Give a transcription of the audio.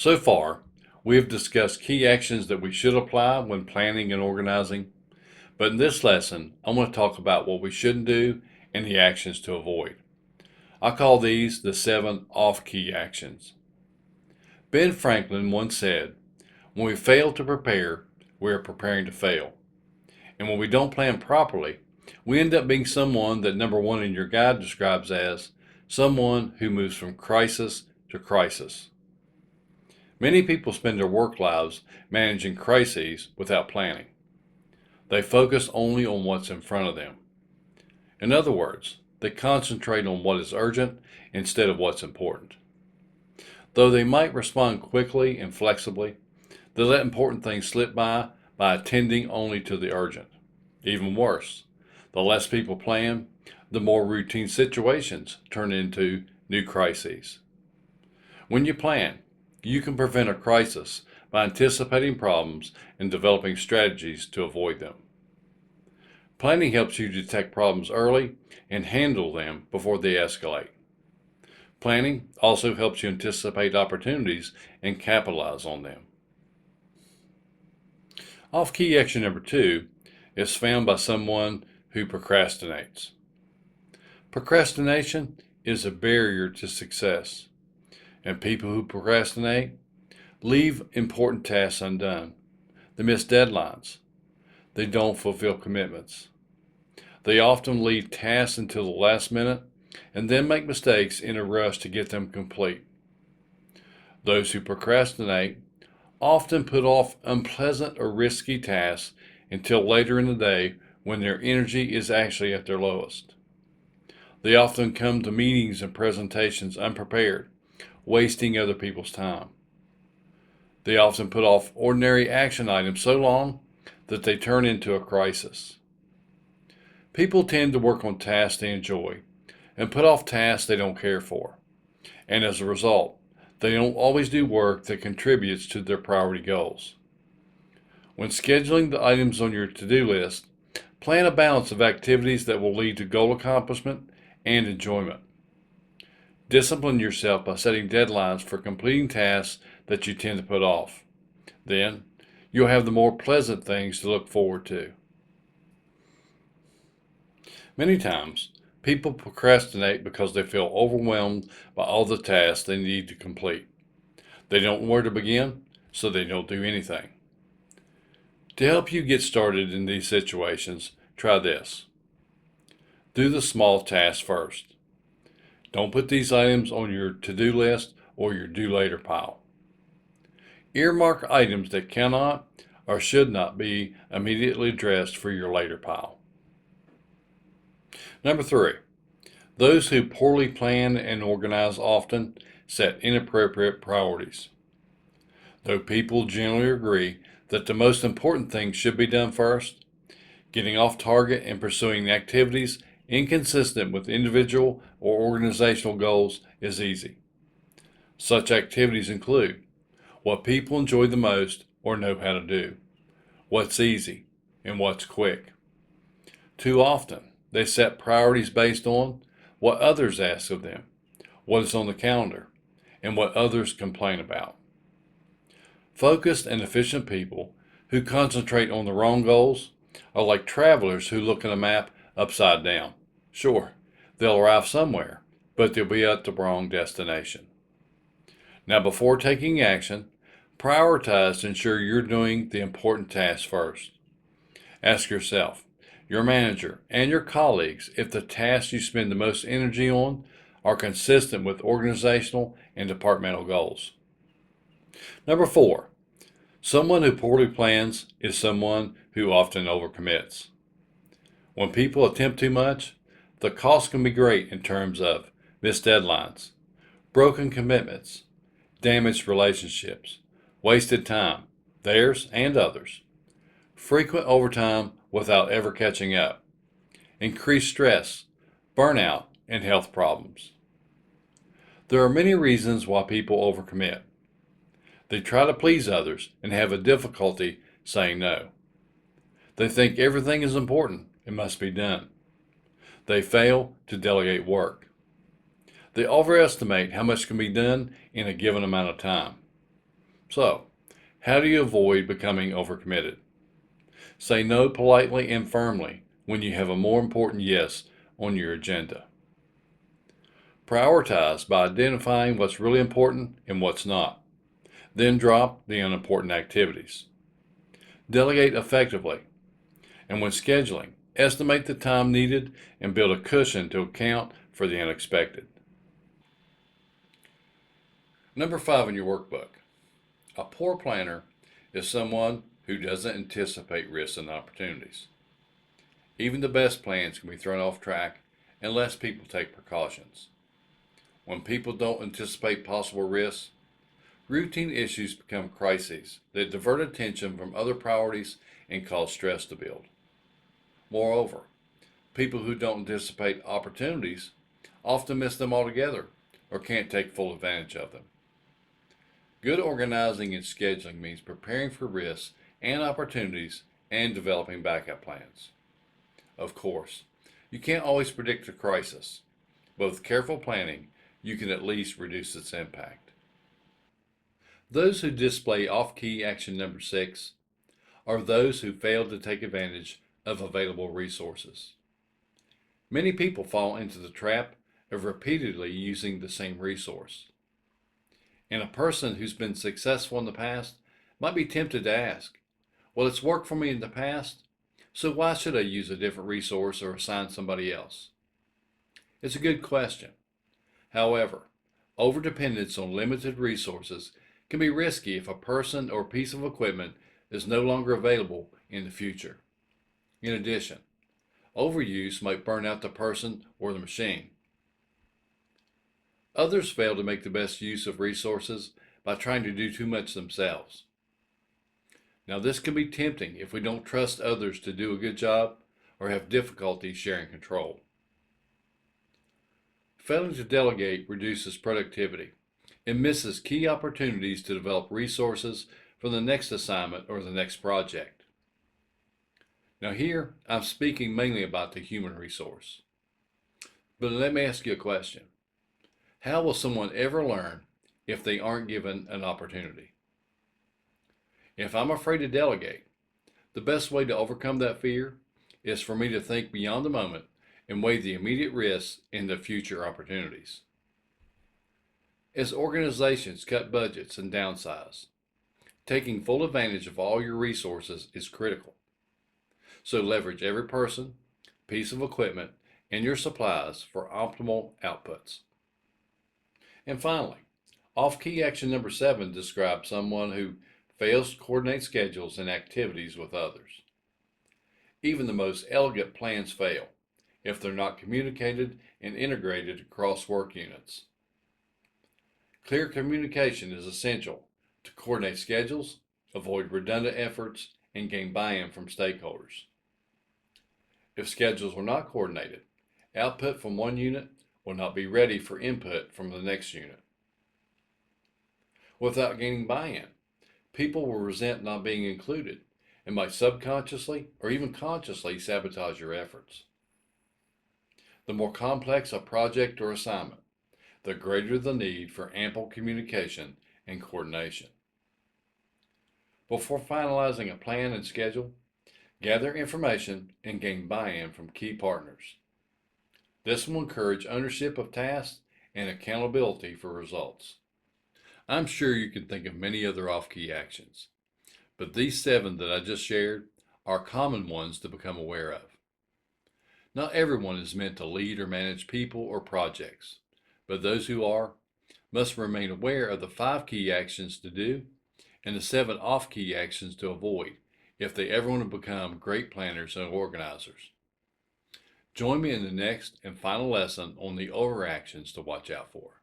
So far, we have discussed key actions that we should apply when planning and organizing, but in this lesson, I want to talk about what we shouldn't do and the actions to avoid. I call these the 7 off-key actions. Ben Franklin once said, "When we fail to prepare, we are preparing to fail. And when we don't plan properly, we end up being someone that number one in your guide describes as someone who moves from crisis to crisis." Many people spend their work lives managing crises without planning. They focus only on what's in front of them. In other words, they concentrate on what is urgent instead of what's important. Though they might respond quickly and flexibly, they let important things slip by attending only to the urgent. Even worse, the less people plan, the more routine situations turn into new crises. When you plan, you can prevent a crisis by anticipating problems and developing strategies to avoid them. Planning helps you detect problems early and handle them before they escalate. Planning also helps you anticipate opportunities and capitalize on them. Off-key action number 2 is found by someone who procrastinates. Procrastination is a barrier to success, and people who procrastinate leave important tasks undone. They miss deadlines. They don't fulfill commitments. They often leave tasks until the last minute and then make mistakes in a rush to get them complete. Those who procrastinate often put off unpleasant or risky tasks until later in the day when their energy is actually at their lowest. They often come to meetings and presentations unprepared, wasting other people's time. They often put off ordinary action items so long that they turn into a crisis. People tend to work on tasks they enjoy and put off tasks they don't care for. And as a result, they don't always do work that contributes to their priority goals. When scheduling the items on your to-do list, plan a balance of activities that will lead to goal accomplishment and enjoyment. Discipline yourself by setting deadlines for completing tasks that you tend to put off. Then, you'll have the more pleasant things to look forward to. Many times, people procrastinate because they feel overwhelmed by all the tasks they need to complete. They don't know where to begin, so they don't do anything. To help you get started in these situations, try this. Do the small tasks first. Don't put these items on your to-do list or your do later pile. Earmark items that cannot or should not be immediately addressed for your later pile. Number 3, those who poorly plan and organize often set inappropriate priorities. Though people generally agree that the most important things should be done first, getting off target and pursuing activities inconsistent with individual or organizational goals is easy. Such activities include what people enjoy the most or know how to do, what's easy, and what's quick. Too often, they set priorities based on what others ask of them, what is on the calendar, and what others complain about. Focused and efficient people who concentrate on the wrong goals are like travelers who look at a map upside down. Sure, they'll arrive somewhere, but they'll be at the wrong destination. Now, before taking action, prioritize to ensure you're doing the important tasks first. Ask yourself, your manager, and your colleagues if the tasks you spend the most energy on are consistent with organizational and departmental goals. Number 4, someone who poorly plans is someone who often overcommits. When people attempt too much, the cost can be great in terms of missed deadlines, broken commitments, damaged relationships, wasted time, theirs and others, frequent overtime without ever catching up, increased stress, burnout, and health problems. There are many reasons why people overcommit. They try to please others and have a difficulty saying no. They think everything is important and must be done. They fail to delegate work. They overestimate how much can be done in a given amount of time. So, how do you avoid becoming overcommitted? Say no politely and firmly when you have a more important yes on your agenda. Prioritize by identifying what's really important and what's not. Then drop the unimportant activities. Delegate effectively. And when scheduling, estimate the time needed and build a cushion to account for the unexpected. Number 5 in your workbook. A poor planner is someone who doesn't anticipate risks and opportunities. Even the best plans can be thrown off track unless people take precautions. When people don't anticipate possible risks, routine issues become crises that divert attention from other priorities and cause stress to build. Moreover, people who don't anticipate opportunities often miss them altogether or can't take full advantage of them. Good organizing and scheduling means preparing for risks and opportunities and developing backup plans. Of course, you can't always predict a crisis, but with careful planning, you can at least reduce its impact. Those who display off-key action number 6 are those who fail to take advantage of available resources. Many people fall into the trap of repeatedly using the same resource. And a person who's been successful in the past might be tempted to ask, well, it's worked for me in the past, so why should I use a different resource or assign somebody else? It's a good question. However, overdependence on limited resources can be risky if a person or piece of equipment is no longer available in the future. In addition, overuse might burn out the person or the machine. Others fail to make the best use of resources by trying to do too much themselves. Now, this can be tempting if we don't trust others to do a good job or have difficulty sharing control. Failing to delegate reduces productivity and misses key opportunities to develop resources for the next assignment or the next project. Now here, I'm speaking mainly about the human resource. But let me ask you a question. How will someone ever learn if they aren't given an opportunity? If I'm afraid to delegate, the best way to overcome that fear is for me to think beyond the moment and weigh the immediate risks and the future opportunities. As organizations cut budgets and downsize, taking full advantage of all your resources is critical. So leverage every person, piece of equipment, and your supplies for optimal outputs. And finally, off-key action number 7 describes someone who fails to coordinate schedules and activities with others. Even the most elegant plans fail if they're not communicated and integrated across work units. Clear communication is essential to coordinate schedules, avoid redundant efforts, and gain buy-in from stakeholders. If schedules are not coordinated, output from one unit will not be ready for input from the next unit. Without gaining buy-in, people will resent not being included and might subconsciously or even consciously sabotage your efforts. The more complex a project or assignment, the greater the need for ample communication and coordination. Before finalizing a plan and schedule, gather information and gain buy-in from key partners. This will encourage ownership of tasks and accountability for results. I'm sure you can think of many other off-key actions, but these 7 that I just shared are common ones to become aware of. Not everyone is meant to lead or manage people or projects, but those who are must remain aware of the 5 key actions to do and the 7 off-key actions to avoid if they ever want to become great planners and organizers. Join me in the next and final lesson on the overactions to watch out for.